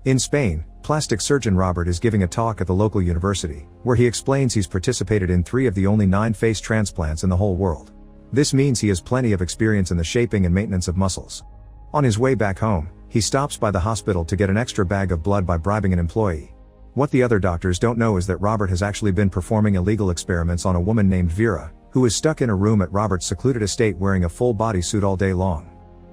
In Spain, plastic surgeon Robert is giving a talk at the local university, where he explains he's participated in 3 of the only 9 face transplants in the whole world. This means he has plenty of experience in the shaping and maintenance of muscles. On his way back home, he stops by the hospital to get an extra bag of blood by bribing an employee. What the other doctors don't know is that Robert has actually been performing illegal experiments on a woman named Vera, who is stuck in a room at Robert's secluded estate wearing a full body suit all day long.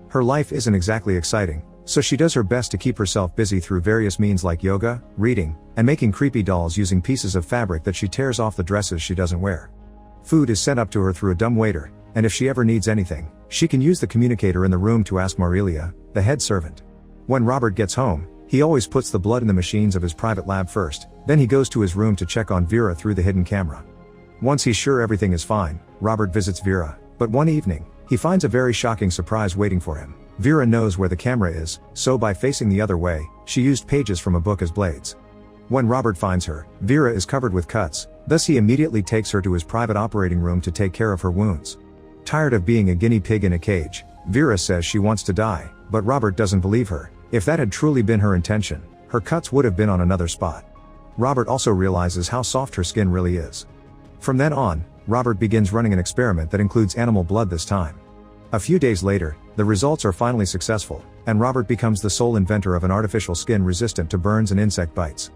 Her life isn't exactly exciting, so she does her best to keep herself busy through various means like yoga, reading, and making creepy dolls using pieces of fabric that she tears off the dresses she doesn't wear. Food is sent up to her through a dumb waiter, and if she ever needs anything, she can use the communicator in the room to ask Marilia, the head servant. When Robert gets home, he always puts the blood in the machines of his private lab first, then he goes to his room to check on Vera through the hidden camera. Once he's sure everything is fine, Robert visits Vera, but one evening, he finds a very shocking surprise waiting for him. Vera knows where the camera is, so by facing the other way, she used pages from a book as blades. When Robert finds her, Vera is covered with cuts, thus he immediately takes her to his private operating room to take care of her wounds. Tired of being a guinea pig in a cage, Vera says she wants to die, but Robert doesn't believe her. If that had truly been her intention, her cuts would have been on another spot. Robert also realizes how soft her skin really is. From then on, Robert begins running an experiment that includes animal blood this time. A few days later, the results are finally successful, and Robert becomes the sole inventor of an artificial skin resistant to burns and insect bites.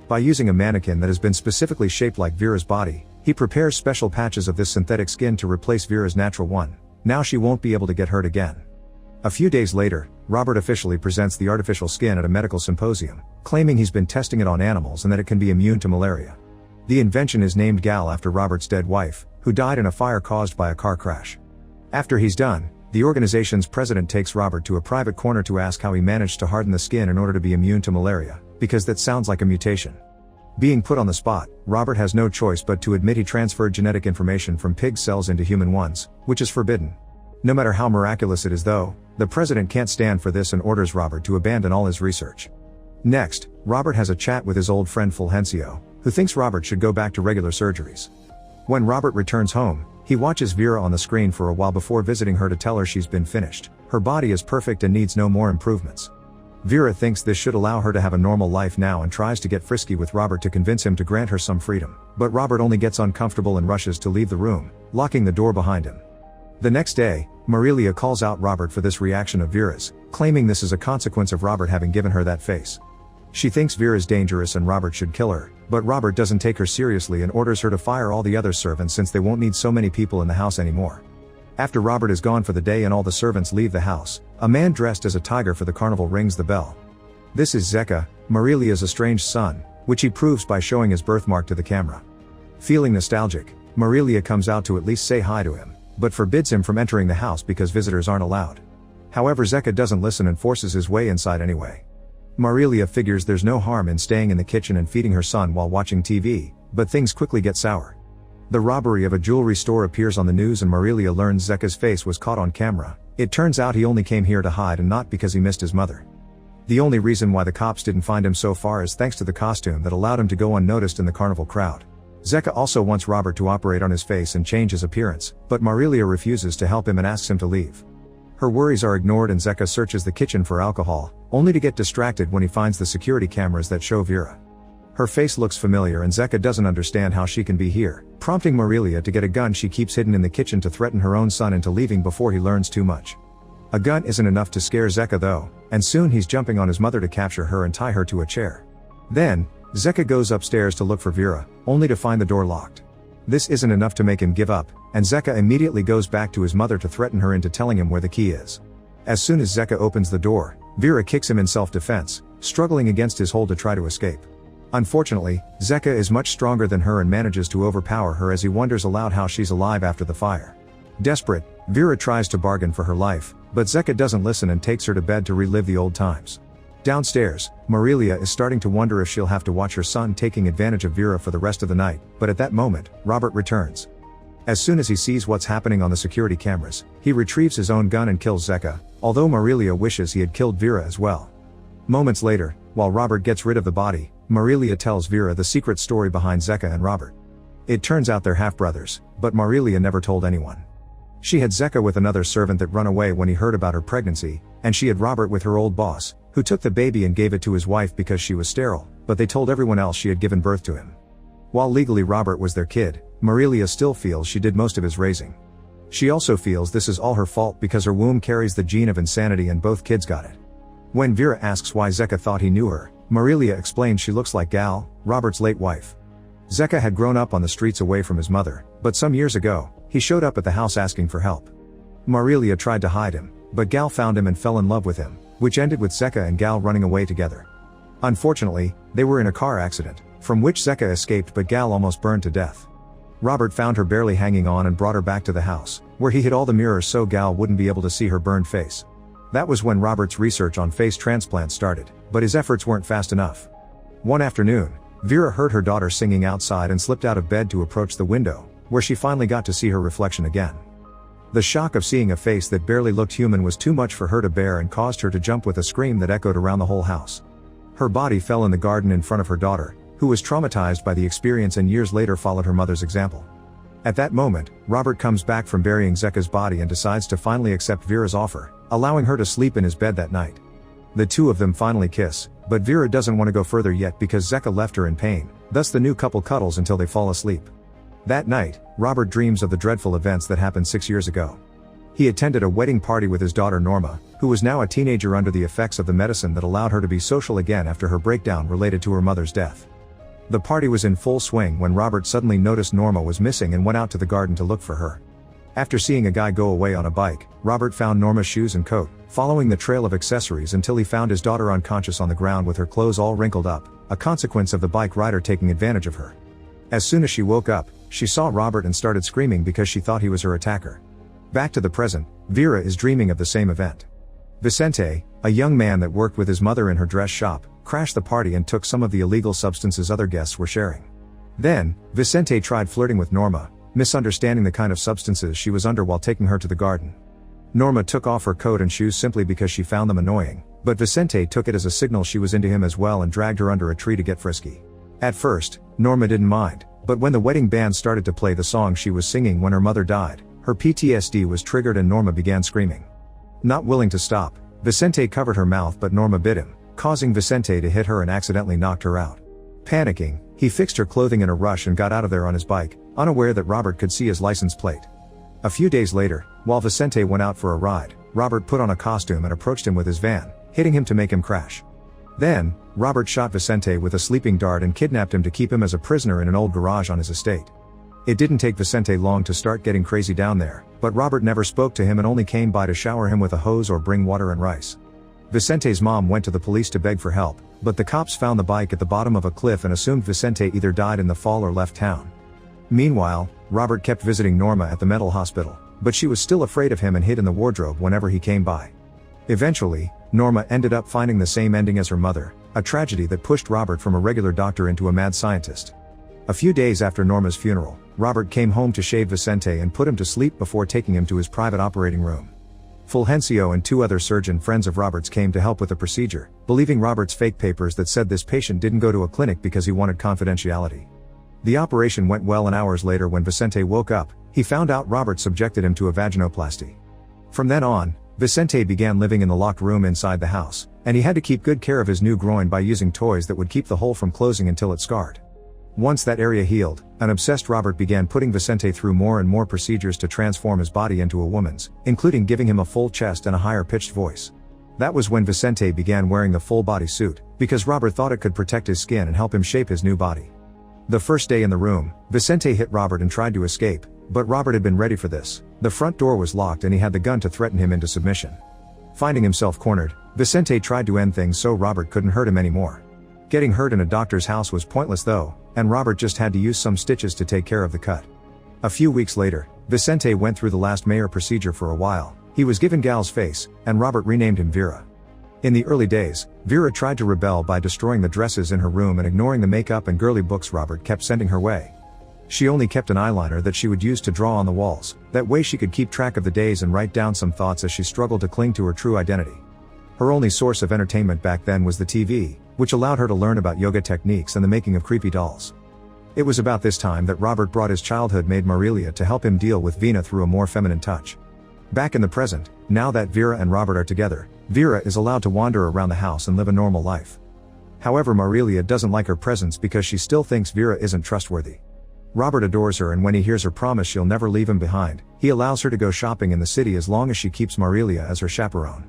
By using a mannequin that has been specifically shaped like Vera's body, he prepares special patches of this synthetic skin to replace Vera's natural one. Now she won't be able to get hurt again. A few days later, Robert officially presents the artificial skin at a medical symposium, claiming he's been testing it on animals and that it can be immune to malaria. The invention is named Gal after Robert's dead wife, who died in a fire caused by a car crash. After he's done, the organization's president takes Robert to a private corner to ask how he managed to harden the skin in order to be immune to malaria, because that sounds like a mutation. Being put on the spot, Robert has no choice but to admit he transferred genetic information from pig cells into human ones, which is forbidden. No matter how miraculous it is though, the president can't stand for this and orders Robert to abandon all his research. Next, Robert has a chat with his old friend Fulgencio, who thinks Robert should go back to regular surgeries. When Robert returns home, he watches Vera on the screen for a while before visiting her to tell her she's been finished. Her body is perfect and needs no more improvements. Vera thinks this should allow her to have a normal life now and tries to get frisky with Robert to convince him to grant her some freedom, but Robert only gets uncomfortable and rushes to leave the room, locking the door behind him. The next day, Marilia calls out Robert for this reaction of Vera's, claiming this is a consequence of Robert having given her that face. She thinks Vera's dangerous and Robert should kill her, but Robert doesn't take her seriously and orders her to fire all the other servants since they won't need so many people in the house anymore. After Robert is gone for the day and all the servants leave the house, a man dressed as a tiger for the carnival rings the bell. This is Zeka, Marilia's estranged son, which he proves by showing his birthmark to the camera. Feeling nostalgic, Marilia comes out to at least say hi to him, but forbids him from entering the house because visitors aren't allowed. However, Zeka doesn't listen and forces his way inside anyway. Marilia figures there's no harm in staying in the kitchen and feeding her son while watching TV, but things quickly get sour. The robbery of a jewelry store appears on the news and Marilia learns Zeka's face was caught on camera. It turns out he only came here to hide and not because he missed his mother. The only reason why the cops didn't find him so far is thanks to the costume that allowed him to go unnoticed in the carnival crowd. Zeka also wants Robert to operate on his face and change his appearance, but Marilia refuses to help him and asks him to leave. Her worries are ignored and Zeka searches the kitchen for alcohol, only to get distracted when he finds the security cameras that show Vera. Her face looks familiar and Zeka doesn't understand how she can be here, prompting Marilia to get a gun she keeps hidden in the kitchen to threaten her own son into leaving before he learns too much. A gun isn't enough to scare Zeka though, and soon he's jumping on his mother to capture her and tie her to a chair. Then, Zeka goes upstairs to look for Vera, only to find the door locked. This isn't enough to make him give up, and Zeka immediately goes back to his mother to threaten her into telling him where the key is. As soon as Zeka opens the door, Vera kicks him in self-defense, struggling against his hold to try to escape. Unfortunately, Zeka is much stronger than her and manages to overpower her as he wonders aloud how she's alive after the fire. Desperate, Vera tries to bargain for her life, but Zeka doesn't listen and takes her to bed to relive the old times. Downstairs, Marilia is starting to wonder if she'll have to watch her son taking advantage of Vera for the rest of the night, but at that moment, Robert returns. As soon as he sees what's happening on the security cameras, he retrieves his own gun and kills Zeka, although Marilia wishes he had killed Vera as well. Moments later, while Robert gets rid of the body, Marilia tells Vera the secret story behind Zeka and Robert. It turns out they're half-brothers, but Marilia never told anyone. She had Zeka with another servant that run away when he heard about her pregnancy, and she had Robert with her old boss, who took the baby and gave it to his wife because she was sterile, but they told everyone else she had given birth to him. While legally Robert was their kid, Marilia still feels she did most of his raising. She also feels this is all her fault because her womb carries the gene of insanity and both kids got it. When Vera asks why Zeka thought he knew her, Marilia explains she looks like Gal, Robert's late wife. Zeka had grown up on the streets away from his mother, but some years ago, he showed up at the house asking for help. Marilia tried to hide him, but Gal found him and fell in love with him, which ended with Zeka and Gal running away together. Unfortunately, they were in a car accident, from which Zeka escaped but Gal almost burned to death. Robert found her barely hanging on and brought her back to the house, where he hid all the mirrors so Gal wouldn't be able to see her burned face. That was when Robert's research on face transplants started, but his efforts weren't fast enough. One afternoon, Vera heard her daughter singing outside and slipped out of bed to approach the window, where she finally got to see her reflection again. The shock of seeing a face that barely looked human was too much for her to bear and caused her to jump with a scream that echoed around the whole house. Her body fell in the garden in front of her daughter, who was traumatized by the experience and years later followed her mother's example. At that moment, Robert comes back from burying Zeka's body and decides to finally accept Vera's offer, allowing her to sleep in his bed that night. The two of them finally kiss, but Vera doesn't want to go further yet because Zeka left her in pain, thus the new couple cuddles until they fall asleep. That night, Robert dreams of the dreadful events that happened 6 years ago. He attended a wedding party with his daughter Norma, who was now a teenager under the effects of the medicine that allowed her to be social again after her breakdown related to her mother's death. The party was in full swing when Robert suddenly noticed Norma was missing and went out to the garden to look for her. After seeing a guy go away on a bike, Robert found Norma's shoes and coat, following the trail of accessories until he found his daughter unconscious on the ground with her clothes all wrinkled up, a consequence of the bike rider taking advantage of her. As soon as she woke up, she saw Robert and started screaming because she thought he was her attacker. Back to the present, Vera is dreaming of the same event. Vicente, a young man that worked with his mother in her dress shop, crashed the party and took some of the illegal substances other guests were sharing. Then, Vicente tried flirting with Norma, misunderstanding the kind of substances she was under while taking her to the garden. Norma took off her coat and shoes simply because she found them annoying, but Vicente took it as a signal she was into him as well and dragged her under a tree to get frisky. At first, Norma didn't mind, but when the wedding band started to play the song she was singing when her mother died, her PTSD was triggered and Norma began screaming. Not willing to stop, Vicente covered her mouth but Norma bit him, causing Vicente to hit her and accidentally knocked her out. Panicking, he fixed her clothing in a rush and got out of there on his bike, unaware that Robert could see his license plate. A few days later, while Vicente went out for a ride, Robert put on a costume and approached him with his van, hitting him to make him crash. Then, Robert shot Vicente with a sleeping dart and kidnapped him to keep him as a prisoner in an old garage on his estate. It didn't take Vicente long to start getting crazy down there, but Robert never spoke to him and only came by to shower him with a hose or bring water and rice. Vicente's mom went to the police to beg for help, but the cops found the bike at the bottom of a cliff and assumed Vicente either died in the fall or left town. Meanwhile, Robert kept visiting Norma at the mental hospital, but she was still afraid of him and hid in the wardrobe whenever he came by. Eventually, Norma ended up finding the same ending as her mother, a tragedy that pushed Robert from a regular doctor into a mad scientist. A few days after Norma's funeral, Robert came home to shave Vicente and put him to sleep before taking him to his private operating room. Fulgencio and 2 other surgeon friends of Robert's came to help with the procedure, believing Robert's fake papers that said this patient didn't go to a clinic because he wanted confidentiality. The operation went well and hours later when Vicente woke up, he found out Robert subjected him to a vaginoplasty. From then on, Vicente began living in the locked room inside the house, and he had to keep good care of his new groin by using toys that would keep the hole from closing until it scarred. Once that area healed, an obsessed Robert began putting Vicente through more and more procedures to transform his body into a woman's, including giving him a full chest and a higher pitched voice. That was when Vicente began wearing the full body suit, because Robert thought it could protect his skin and help him shape his new body. The first day in the room, Vicente hit Robert and tried to escape, but Robert had been ready for this. The front door was locked and he had the gun to threaten him into submission. Finding himself cornered, Vicente tried to end things so Robert couldn't hurt him anymore. Getting hurt in a doctor's house was pointless though, and Robert just had to use some stitches to take care of the cut. A few weeks later, Vicente went through the last Mayer procedure for a while. He was given Gal's face, and Robert renamed him Vera. In the early days, Vera tried to rebel by destroying the dresses in her room and ignoring the makeup and girly books Robert kept sending her way. She only kept an eyeliner that she would use to draw on the walls, that way she could keep track of the days and write down some thoughts as she struggled to cling to her true identity. Her only source of entertainment back then was the TV, which allowed her to learn about yoga techniques and the making of creepy dolls. It was about this time that Robert brought his childhood maid Marilia to help him deal with Vina through a more feminine touch. Back in the present, now that Vera and Robert are together, Vera is allowed to wander around the house and live a normal life. However, Marilia doesn't like her presence because she still thinks Vera isn't trustworthy. Robert adores her, and when he hears her promise she'll never leave him behind, he allows her to go shopping in the city as long as she keeps Marilia as her chaperone.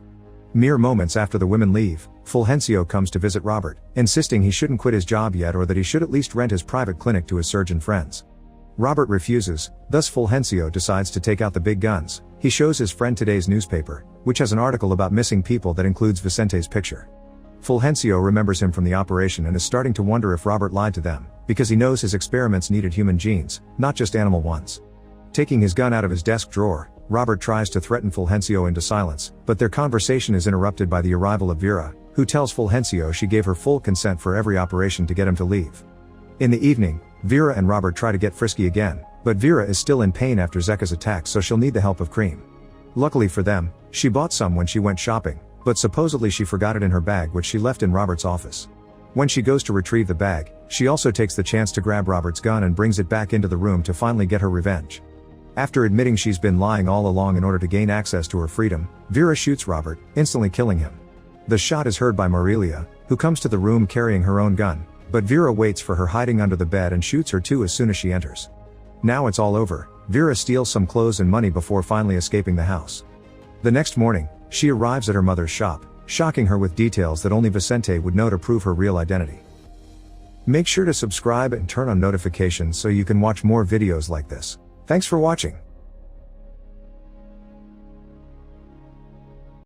Mere moments after the women leave, Fulgencio comes to visit Robert, insisting he shouldn't quit his job yet or that he should at least rent his private clinic to his surgeon friends. Robert refuses, thus Fulgencio decides to take out the big guns. He shows his friend today's newspaper, which has an article about missing people that includes Vicente's picture. Fulgencio remembers him from the operation and is starting to wonder if Robert lied to them, because he knows his experiments needed human genes, not just animal ones. Taking his gun out of his desk drawer, Robert tries to threaten Fulgencio into silence, but their conversation is interrupted by the arrival of Vera, who tells Fulgencio she gave her full consent for every operation to get him to leave. In the evening, Vera and Robert try to get frisky again, but Vera is still in pain after Zeka's attack, so she'll need the help of cream. Luckily for them, she bought some when she went shopping, but supposedly she forgot it in her bag, which she left in Robert's office. When she goes to retrieve the bag, she also takes the chance to grab Robert's gun and brings it back into the room to finally get her revenge. After admitting she's been lying all along in order to gain access to her freedom, Vera shoots Robert, instantly killing him. The shot is heard by Marilia, who comes to the room carrying her own gun, but Vera waits for her hiding under the bed and shoots her too as soon as she enters. Now it's all over. Vera steals some clothes and money before finally escaping the house. The next morning, she arrives at her mother's shop, shocking her with details that only Vicente would know to prove her real identity. Make sure to subscribe and turn on notifications so you can watch more videos like this. Thanks for watching.